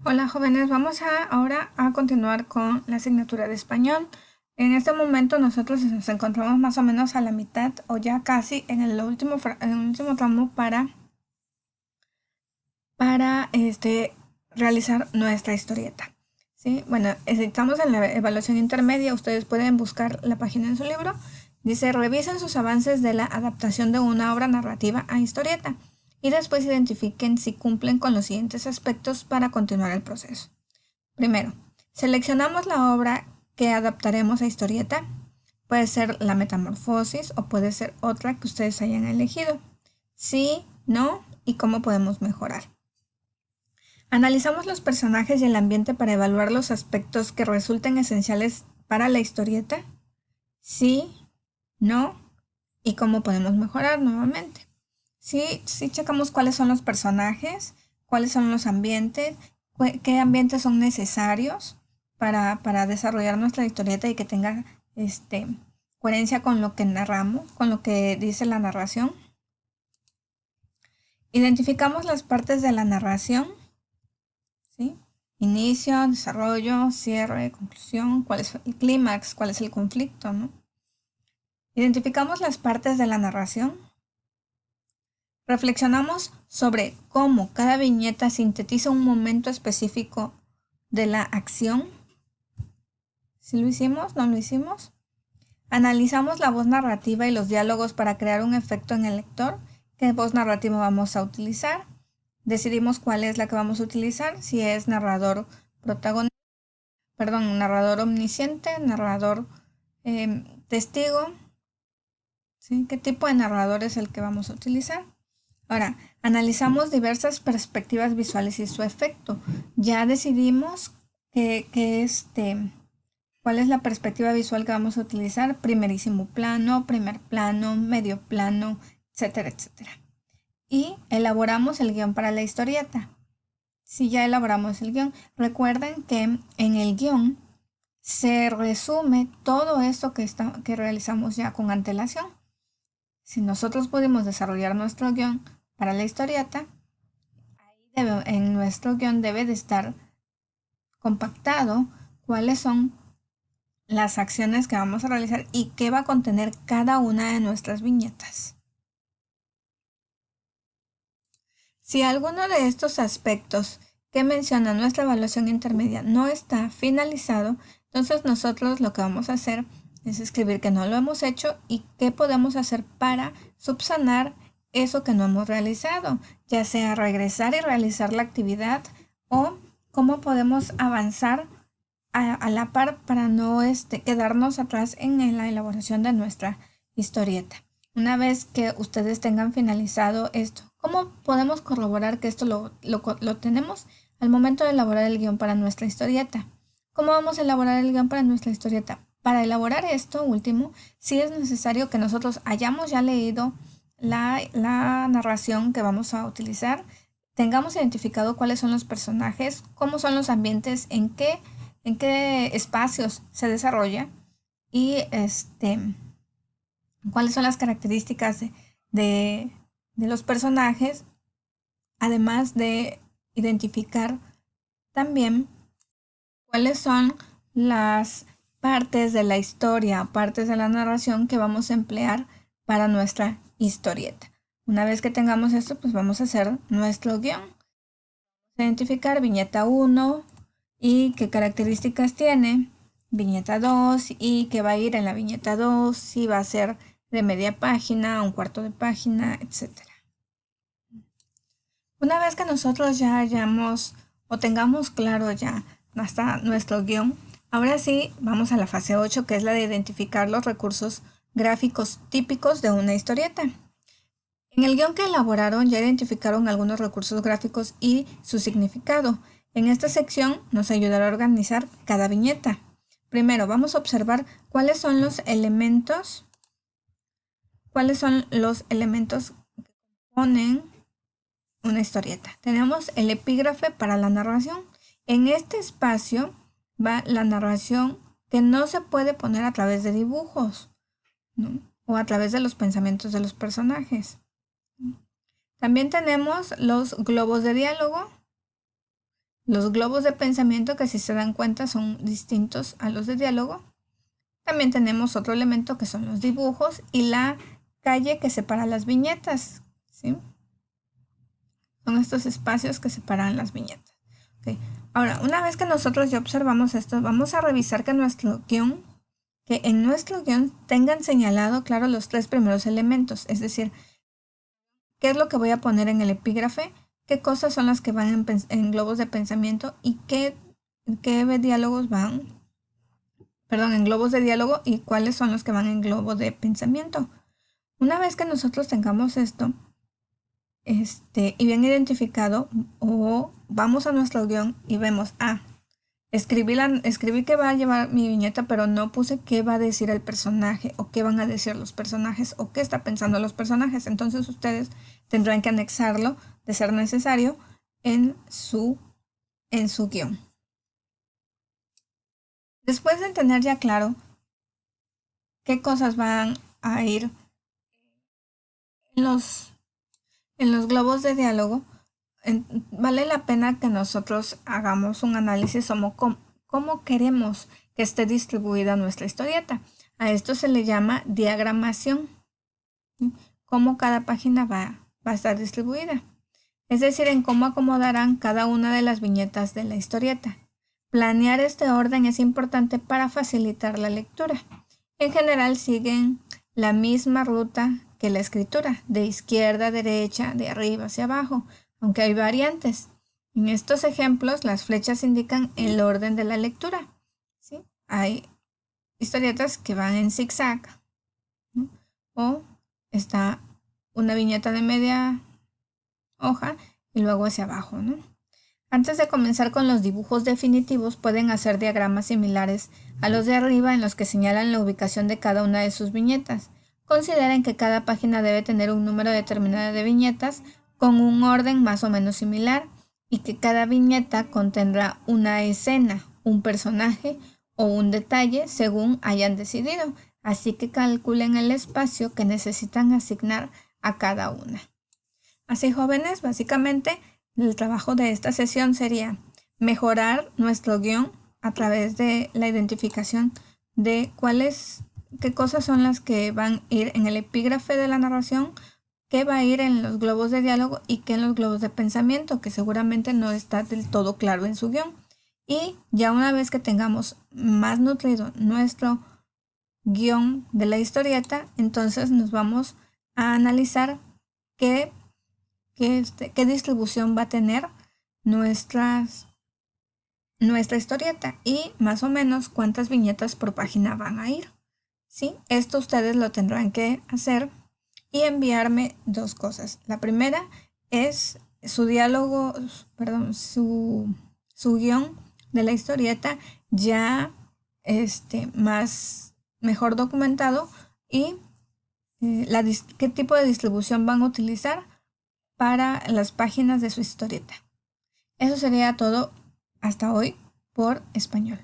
Hola jóvenes, vamos ahora a continuar con la asignatura de español. En este momento nosotros nos encontramos más o menos a la mitad o ya casi en el último tramo para realizar nuestra historieta. ¿Sí? Bueno, estamos en la evaluación intermedia, ustedes pueden buscar la página en su libro. Dice, revisen sus avances de la adaptación de una obra narrativa a historieta y después identifiquen si cumplen con los siguientes aspectos para continuar el proceso. Primero, seleccionamos la obra que adaptaremos a historieta. Puede ser La Metamorfosis o puede ser otra que ustedes hayan elegido. Sí, no y cómo podemos mejorar. Analizamos los personajes y el ambiente para evaluar los aspectos que resulten esenciales para la historieta. Sí, no y cómo podemos mejorar nuevamente. Sí checamos cuáles son los personajes, cuáles son los ambientes, qué ambientes son necesarios para desarrollar nuestra historieta y que tenga coherencia con lo que narramos, con lo que dice la narración. Identificamos las partes de la narración, ¿sí? Inicio, desarrollo, cierre, conclusión, cuál es el clímax, cuál es el conflicto, ¿no? Identificamos las partes de la narración. Reflexionamos sobre cómo cada viñeta sintetiza un momento específico de la acción. ¿Sí lo hicimos? ¿No lo hicimos? Analizamos la voz narrativa y los diálogos para crear un efecto en el lector. ¿Qué voz narrativa vamos a utilizar? Decidimos cuál es la que vamos a utilizar, si es narrador protagonista, narrador omnisciente, narrador testigo, ¿sí? ¿Qué tipo de narrador es el que vamos a utilizar? Ahora, analizamos diversas perspectivas visuales y su efecto. Ya decidimos cuál es la perspectiva visual que vamos a utilizar, primerísimo plano, primer plano, medio plano, etcétera, etcétera. Y elaboramos el guión para la historieta. Si ya elaboramos el guión, recuerden que en el guión se resume todo esto que realizamos ya con antelación. Si nosotros pudimos desarrollar nuestro guión para la historieta, en nuestro guión debe de estar compactado cuáles son las acciones que vamos a realizar y qué va a contener cada una de nuestras viñetas. Si alguno de estos aspectos que menciona nuestra evaluación intermedia no está finalizado, entonces nosotros lo que vamos a hacer es escribir que no lo hemos hecho y qué podemos hacer para subsanar eso que no hemos realizado, ya sea regresar y realizar la actividad o cómo podemos avanzar a la par para no quedarnos atrás en la elaboración de nuestra historieta. Una vez que ustedes tengan finalizado esto, ¿cómo podemos corroborar que esto lo tenemos al momento de elaborar el guión para nuestra historieta? ¿Cómo vamos a elaborar el guión para nuestra historieta? Para elaborar esto último, sí es necesario que nosotros hayamos ya leído la narración que vamos a utilizar, tengamos identificado cuáles son los personajes, cómo son los ambientes, en qué espacios se desarrolla y cuáles son las características de, de los personajes, además de identificar también cuáles son las partes de la historia, partes de la narración que vamos a emplear para nuestra historieta. Una vez que tengamos esto, pues vamos a hacer nuestro guión. Vamos a identificar viñeta 1 y qué características tiene, viñeta 2 y qué va a ir en la viñeta 2, si va a ser de media página, un cuarto de página, etcétera. Una vez que nosotros ya hayamos o tengamos claro ya hasta nuestro guión, ahora sí vamos a la fase 8, que es la de identificar los recursos gráficos típicos de una historieta. En el guión que elaboraron ya identificaron algunos recursos gráficos y su significado. En esta sección nos ayudará a organizar cada viñeta. Primero vamos a observar cuáles son los elementos que componen una historieta. Tenemos el epígrafe para la narración. En este espacio va la narración que no se puede poner a través de dibujos, ¿no? O a través de los pensamientos de los personajes. También tenemos los globos de diálogo los globos de pensamiento, que si se dan cuenta son distintos a los de diálogo. También tenemos otro elemento que son los dibujos y la calle que separa las viñetas, ¿sí? Son estos espacios que separan las viñetas. Okay. Ahora, una vez que nosotros ya observamos esto, vamos a revisar que en nuestro guión tengan señalado, claro, los 3 primeros elementos, es decir, qué es lo que voy a poner en el epígrafe, qué cosas son las que van en globos de pensamiento y qué diálogos van, en globos de diálogo y cuáles son los que van en globo de pensamiento. Una vez que nosotros tengamos esto, y bien identificado, o vamos a nuestro guión y vemos, escribí que va a llevar mi viñeta, pero no puse qué va a decir el personaje, o qué van a decir los personajes, o qué está pensando los personajes. Entonces ustedes tendrán que anexarlo, de ser necesario, en su guión. Después de tener ya claro qué cosas van a ir en los globos de diálogo, vale la pena que nosotros hagamos un análisis sobre cómo queremos que esté distribuida nuestra historieta. A esto se le llama diagramación, ¿sí? Cómo cada página va a estar distribuida. Es decir, en cómo acomodarán cada una de las viñetas de la historieta. Planear este orden es importante para facilitar la lectura. En general siguen la misma ruta que la escritura, de izquierda a derecha, de arriba hacia abajo, aunque hay variantes. En estos ejemplos, las flechas indican el orden de la lectura, ¿sí? Hay historietas que van en zigzag, ¿no? O está una viñeta de media hoja y luego hacia abajo, ¿no? Antes de comenzar con los dibujos definitivos, pueden hacer diagramas similares a los de arriba en los que señalan la ubicación de cada una de sus viñetas. Consideren que cada página debe tener un número determinado de viñetas con un orden más o menos similar y que cada viñeta contendrá una escena, un personaje o un detalle según hayan decidido. Así que calculen el espacio que necesitan asignar a cada una. Así, jóvenes, básicamente el trabajo de esta sesión sería mejorar nuestro guión a través de la identificación de qué cosas son las que van a ir en el epígrafe de la narración, qué va a ir en los globos de diálogo y qué en los globos de pensamiento, que seguramente no está del todo claro en su guión. Y ya una vez que tengamos más nutrido nuestro guión de la historieta, entonces nos vamos a analizar qué distribución va a tener nuestra historieta y más o menos cuántas viñetas por página van a ir. ¿Sí? Esto ustedes lo tendrán que hacer y enviarme 2 cosas. La primera es su guión de la historieta ya mejor documentado y qué tipo de distribución van a utilizar para las páginas de su historieta. Eso sería todo hasta hoy por español.